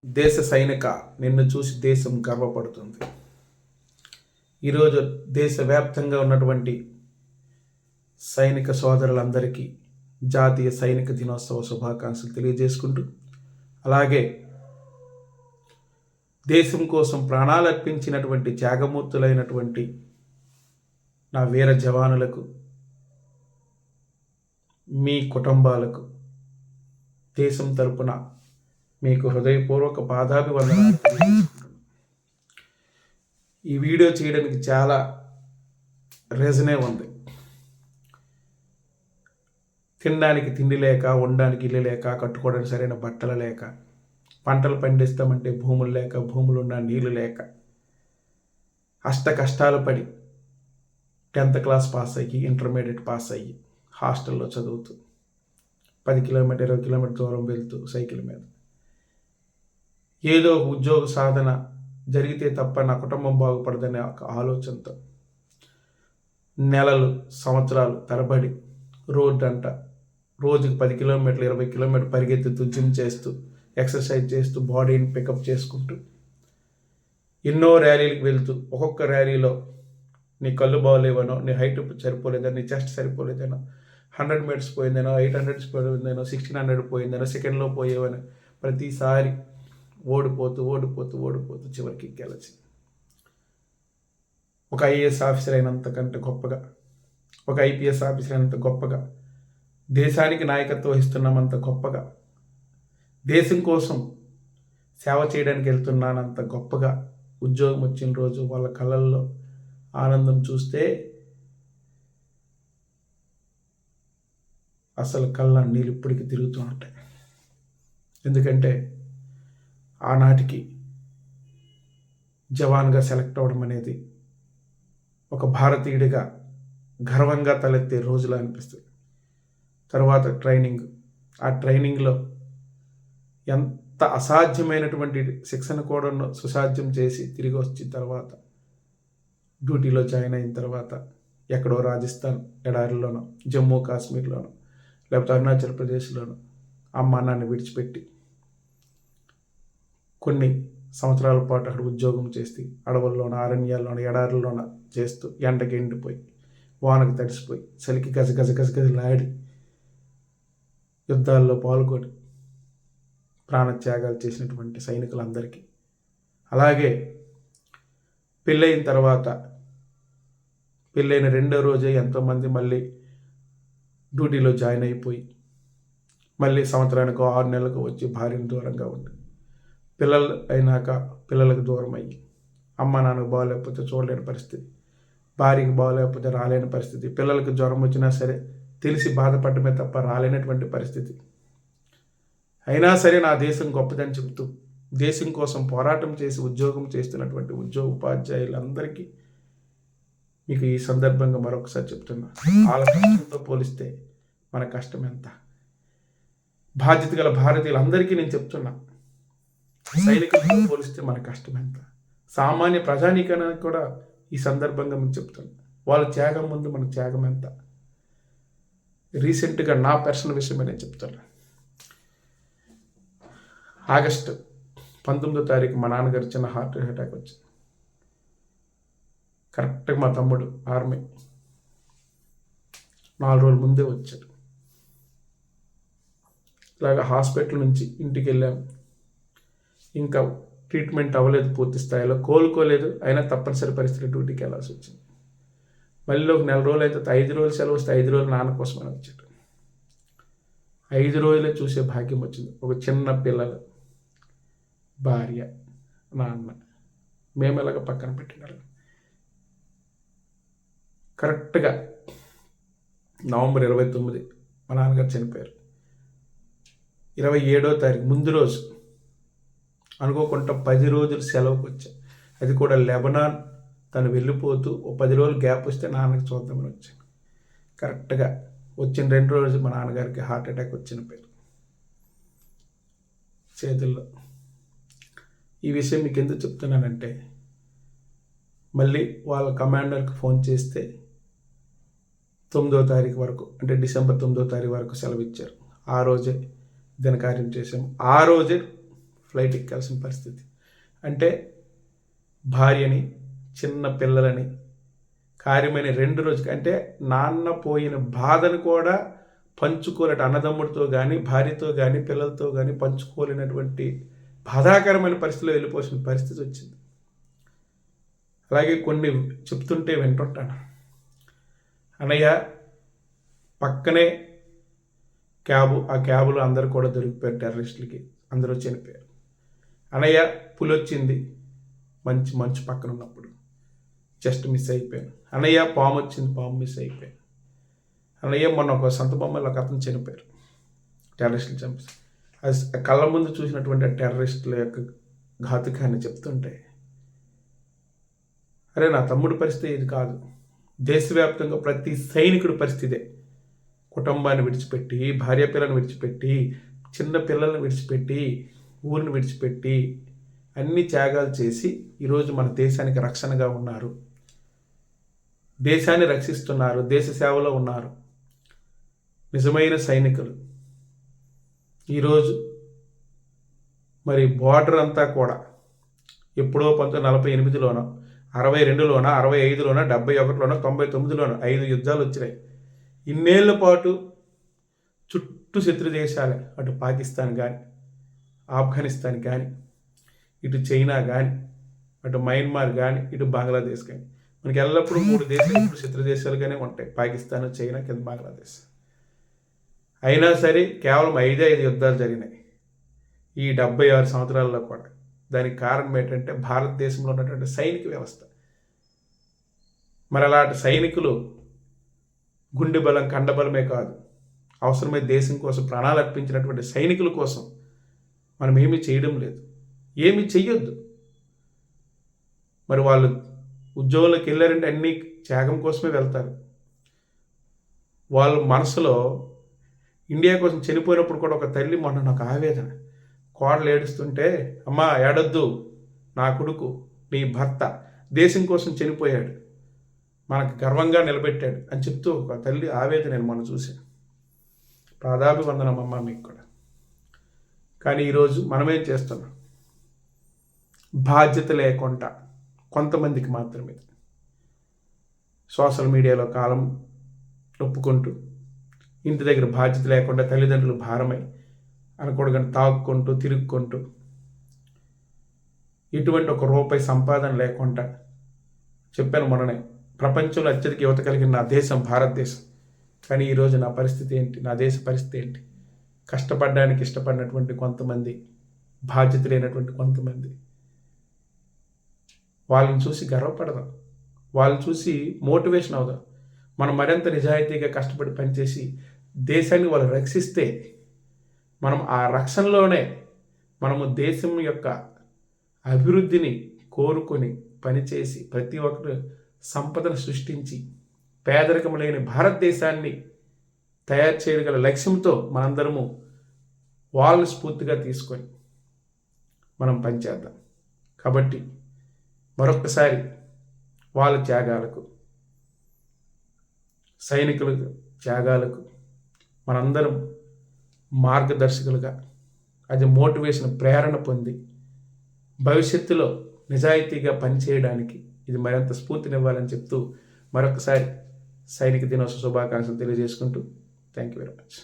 దేశ సైనిక, నిన్ను చూసి దేశం గర్వపడుతుంది. ఈరోజు దేశవ్యాప్తంగా ఉన్నటువంటి సైనిక సోదరులందరికీ జాతీయ సైనిక దినోత్సవ శుభాకాంక్షలు తెలియజేసుకుంటూ, అలాగే దేశం కోసం ప్రాణాలు అర్పించినటువంటి త్యాగమూర్తులైనటువంటి నా వీర జవానులకు, మీ కుటుంబాలకు దేశం తరపున మీకు హృదయపూర్వక పాదాభివందనాలు తెలియజేసుకుంటున్నాను. ఈ వీడియో చేయడానికి చాలా రీజనే ఉంది. తినడానికి తిండి లేక, ఉండడానికి ఇల్లు లేక, కట్టుకోవడానికి సరైన బట్టలు లేక, పంటలు పండిస్తామంటే భూములు లేక, భూములు ఉన్న నీళ్లు లేక, అష్ట కష్టాలు పడి 10th క్లాస్ పాస్ అయ్యి, ఇంటర్మీడియట్ పాస్ అయ్యి హాస్టల్లో చదువుతూ 10 కిలోమీటర్ 20 కిలోమీటర్ దూరం వెళ్తూ సైకిల్ మీద ఏదో ఉద్యోగ సాధన జరిగితే తప్ప నా కుటుంబం బాగుపడదనే ఒక ఆలోచనతో నెలలు, సంవత్సరాలు తరబడి రోజుకి 10 కిలోమీటర్లు 20 కిలోమీటర్లు పరిగెత్తుతూ, జిమ్ చేస్తూ, ఎక్సర్సైజ్ చేస్తూ, బాడీని పికప్ చేసుకుంటూ, ఎన్నో ర్యాలీలకు వెళ్తూ, ఒక్కొక్క ర్యాలీలో నీ కళ్ళు బాగోలేవనో, నీ హైట్ సరిపోలేదనో, నీ చెస్ట్ సరిపోలేదనో, 100 మీటర్స్ పోయిందనో, 800 పోయిందనో, 1600 పోయిందనో, సెకండ్లో పోయేవనో ప్రతిసారి ఓడిపోతూ చివరికి గెలిచి ఒక ఐఏఎస్ ఆఫీసర్ అయినంత కంటే గొప్పగా, ఒక ఐపీఎస్ ఆఫీసర్ అయినంత గొప్పగా, దేశానికి నాయకత్వం వహిస్తున్నామంత గొప్పగా, దేశం కోసం సేవ చేయడానికి వెళ్తున్నానంత గొప్పగా ఉద్యోగం వచ్చిన రోజు వాళ్ళ కళ్ళల్లో ఆనందం చూస్తే అసలు కళ్ళ నీళ్ళు ఇప్పటికీ తిరుగుతూ ఉంటాయి. ఎందుకంటే ఆనాటికి జవాన్గా సెలెక్ట్ అవ్వడం అనేది ఒక భారతీయుడిగా గర్వంగా తలెత్తే రోజులా అనిపిస్తుంది. తర్వాత ఆ ట్రైనింగ్లో ఎంత అసాధ్యమైనటువంటి శిక్షణ కూడా సుసాధ్యం చేసి తిరిగి వచ్చిన తర్వాత డ్యూటీలో జాయిన్ అయిన తర్వాత ఎక్కడో రాజస్థాన్ ఎడారిలోనో, జమ్మూ కాశ్మీర్లోనో, లేకపోతే అరుణాచల్ ప్రదేశ్లోనో అమ్మ నాన్న విడిచిపెట్టి కొన్ని సంవత్సరాల పాటు అక్కడ ఉద్యోగం చేసి అడవుల్లోనో, అరణ్యాల్లోనో, ఎడారుల్లోనో చేస్తూ ఎండకి ఎండిపోయి, వానకు తడిసిపోయి, చలికి గజగజలాడి యుద్ధాల్లో పాల్గొని ప్రాణత్యాగాలు చేసినటువంటి సైనికులందరికీ, అలాగే పెళ్ళైన తర్వాత పెళ్ళైన 2వ రోజే ఎంతోమంది మళ్ళీ డ్యూటీలో జాయిన్ అయిపోయి మళ్ళీ సంవత్సరానికి 6 నెలలకు వచ్చి భార్యను దూరంగా ఉండి, పిల్లలు అయినాక పిల్లలకు దూరం అయ్యి, అమ్మ నాన్నకు బాగోలేకపోతే చూడలేని పరిస్థితి, భార్యకి బాగోలేకపోతే రాలేని పరిస్థితి, పిల్లలకు జ్వరం వచ్చినా సరే తెలిసి బాధపడమే తప్ప రాలేనటువంటి పరిస్థితి. అయినా సరే నా దేశం గొప్పదని చెబుతూ దేశం కోసం పోరాటం చేసి ఉద్యోగం చేస్తున్నటువంటి ఉపాధ్యాయులందరికీ మీకు ఈ సందర్భంగా మరొకసారి చెప్తున్నా, వాళ్ళ కష్టంతో పోలిస్తే మన కష్టం ఎంత? బాధ్యత గల భారతీయులందరికీ నేను చెప్తున్నా, సైనికులతో పోలిస్తే మన కష్టం ఎంత? సామాన్య ప్రజానీకానికి కూడా ఈ సందర్భంగా మీకు చెప్తున్నా, వాళ్ళ త్యాగం ముందు మన త్యాగం ఎంత? రీసెంట్గా నా పర్సనల్ విషయమే నేను చెప్తున్నా. ఆగస్టు 19వ తారీఖు మా నాన్నగారు చిన్న హార్ట్ అటాక్ వచ్చింది. కరెక్ట్గా మా తమ్ముడు ఆర్మీ 4 రోజుల ముందే వచ్చాడు. ఇలాగ హాస్పిటల్ నుంచి ఇంటికి వెళ్ళాము. ఇంకా ట్రీట్మెంట్ అవ్వలేదు, పూర్తి స్థాయిలో కోలుకోలేదు. అయినా తప్పనిసరి పరిస్థితి డ్యూటీకి వెళ్ళాల్సి వచ్చింది. మళ్ళీ ఒక 4 రోజులు అయితే 5 రోజులు సెలవు వస్తే 5 రోజులు నాన్న కోసమని వచ్చాడు. 5 రోజులే చూసే భాగ్యం వచ్చింది. ఒక చిన్న పిల్లలు, భార్య, నాన్న, మేము ఎలాగ పక్కన పెట్టినారు. కరెక్ట్గా నవంబర్ 29 మా నాన్నగారు చనిపోయారు. 27వ తారీఖు ముందు రోజు అనుకోకుండా 10 రోజులు సెలవుకి వచ్చా. అది కూడా లెబనాన్ తను వెళ్ళిపోతూ ఓ 10 రోజులు గ్యాప్ వస్తే నాన్నకి చూద్దామని వచ్చాను. కరెక్ట్గా వచ్చిన 2 రోజులు మా నాన్నగారికి హార్ట్ అటాక్ వచ్చిన పేరు చేతుల్లో. ఈ విషయం మీకు ఎందుకు చెప్తున్నానంటే, మళ్ళీ వాళ్ళ కమాండర్కి ఫోన్ చేస్తే 9వ తారీఖు వరకు, అంటే డిసెంబర్ 9వ తారీఖు వరకు సెలవు ఇచ్చారు. ఆ రోజే దినకార్యం చేసాము. ఆ రోజే ఫ్లైట్ ఎక్కాల్సిన పరిస్థితి. అంటే భార్యని, చిన్న పిల్లలని కార్యమైన 2 రోజులకి, అంటే నాన్న పోయిన బాధను కూడా పంచుకోలేట అన్నదమ్ముడితో కానీ, భార్యతో కానీ, పిల్లలతో కానీ పంచుకోలేనటువంటి బాధాకరమైన పరిస్థితిలో వెళ్ళిపోసిన పరిస్థితి వచ్చింది. అలాగే కొన్ని చెప్తుంటే వింటుంటాను. అన్నయ్య పక్కనే ఆ క్యాబులో అందరూ కూడా దొరికిపోయారు, టెర్రరిస్టులకి అందరూ చనిపోయారు. అన్నయ్య పులి వచ్చింది మంచు పక్కన ఉన్నప్పుడు, జస్ట్ మిస్ అయిపోయాను. అన్నయ్య పాము వచ్చింది, పాము మిస్ అయిపోయాను. అన్నయ్య మొన్న ఒక సంత బొమ్మలో ఒక అతను చనిపోయారు, టెర్రరిస్టులు చంపేసి. అది కళ్ళ ముందు చూసినటువంటి ఆ టెర్రరిస్టుల యొక్క ఘాతుకాన్ని చెప్తుంటే, అరే నా తమ్ముడి పరిస్థితి ఇది కాదు, దేశవ్యాప్తంగా ప్రతి సైనికుడి పరిస్థితే. కుటుంబాన్ని విడిచిపెట్టి, భార్య పిల్లలను విడిచిపెట్టి, చిన్న పిల్లల్ని విడిచిపెట్టి, ఊరిని విడిచిపెట్టి అన్ని త్యాగాలు చేసి ఈరోజు మన దేశానికి రక్షణగా ఉన్నారు, దేశాన్ని రక్షిస్తున్నారు, దేశ సేవలో ఉన్నారు నిజమైన సైనికులు. ఈరోజు మరి బోర్డర్ అంతా కూడా ఎప్పుడో 1948లోనో, 62లోనో, 65లోనో, 71లోనో, 99లోనో 5 యుద్ధాలు వచ్చినాయి. ఇన్నేళ్ల పాటు చుట్టూ శత్రు దేశాలే, అటు పాకిస్తాన్ కానీ, ఆఫ్ఘనిస్తాన్ కానీ, ఇటు చైనా కానీ, అటు మయన్మార్ కానీ, ఇటు బంగ్లాదేశ్ కానీ. మనకి ఎల్లప్పుడూ 3 దేశాలు ఇప్పుడు శత్రు దేశాలుగానే ఉంటాయి, పాకిస్తాన్, చైనా, కింద బంగ్లాదేశ్. అయినా సరే కేవలం 5 యుద్ధాలు జరిగినాయి ఈ 76 సంవత్సరాల్లో కూడా. దానికి కారణం ఏంటంటే భారతదేశంలో ఉన్నటువంటి సైనిక వ్యవస్థ. మరి అలాంటి సైనికులు గుండె బలం, కండబలమే కాదు, అవసరమైన దేశం కోసం ప్రాణాలు అర్పించినటువంటి సైనికుల కోసం మనం ఏమీ చేయడం లేదు, ఏమీ చెయ్యొద్దు. మరి వాళ్ళు ఉద్యోగంలోకి వెళ్ళారంటే అన్ని త్యాగం కోసమే వెళ్తారు. వాళ్ళ మనసులో ఇండియా కోసం చనిపోయినప్పుడు కూడా ఒక తల్లి, మొన్న నాకు ఆవేదన, కోడలు ఏడుస్తుంటే, అమ్మా ఏడొద్దు, నా కొడుకు, నీ భర్త దేశం కోసం చనిపోయాడు, మనకు గర్వంగా నిలబెట్టాడు అని చెప్తూ ఒక తల్లి ఆవేదన నేను మొన్న చూశాను. పాదాభివందనం అమ్మ మీకు కూడా. కానీ ఈరోజు మనమేం చేస్తున్నాం? బాధ్యత లేకుండా కొంతమందికి మాత్రమే సోషల్ మీడియాలో కాలం ఒప్పుకుంటూ, ఇంటి దగ్గర బాధ్యత లేకుండా తల్లిదండ్రులు భారమై అనకూడదని తాగుకుంటూ, తిరుగుకుంటూ, ఇటువంటి ఒక రూపాయి సంపాదన లేకుండా, చెప్పాను మొన్ననే, ప్రపంచంలో అత్యధిక యువత కలిగిన నా దేశం భారతదేశం. కానీ ఈరోజు నా పరిస్థితి ఏంటి? నా దేశ పరిస్థితి ఏంటి? కష్టపడడానికి ఇష్టపడినటువంటి కొంతమంది, బాధ్యత లేనటువంటి కొంతమంది, వాళ్ళని చూసి గర్వపడదాం, వాళ్ళని చూసి మోటివేషన్ అవుదాం. మనం మరింత నిజాయితీగా కష్టపడి పనిచేసి దేశాన్ని వాళ్ళు రక్షిస్తే, మనం ఆ రక్షణలోనే మనము దేశం యొక్క అభివృద్ధిని కోరుకొని పనిచేసి ప్రతి ఒక్కరు సంపదను సృష్టించి పేదరికం లేని భారతదేశాన్ని తయారు చేయగల లక్ష్యంతో మనందరము వాళ్ళని స్ఫూర్తిగా తీసుకొని మనం పనిచేద్దాం. కాబట్టి మరొకసారి వాళ్ళ త్యాగాలకు, సైనికుల త్యాగాలకు మనందరం మార్గదర్శకులుగా, అది మోటివేషన్, ప్రేరణ పొంది భవిష్యత్తులో నిజాయితీగా పనిచేయడానికి ఇది మరింత స్ఫూర్తినివ్వాలని చెప్తూ మరొకసారి సైనిక దినోత్సవ శుభాకాంక్షలు తెలియజేసుకుంటూ థ్యాంక్ యూ వెరీ మచ్.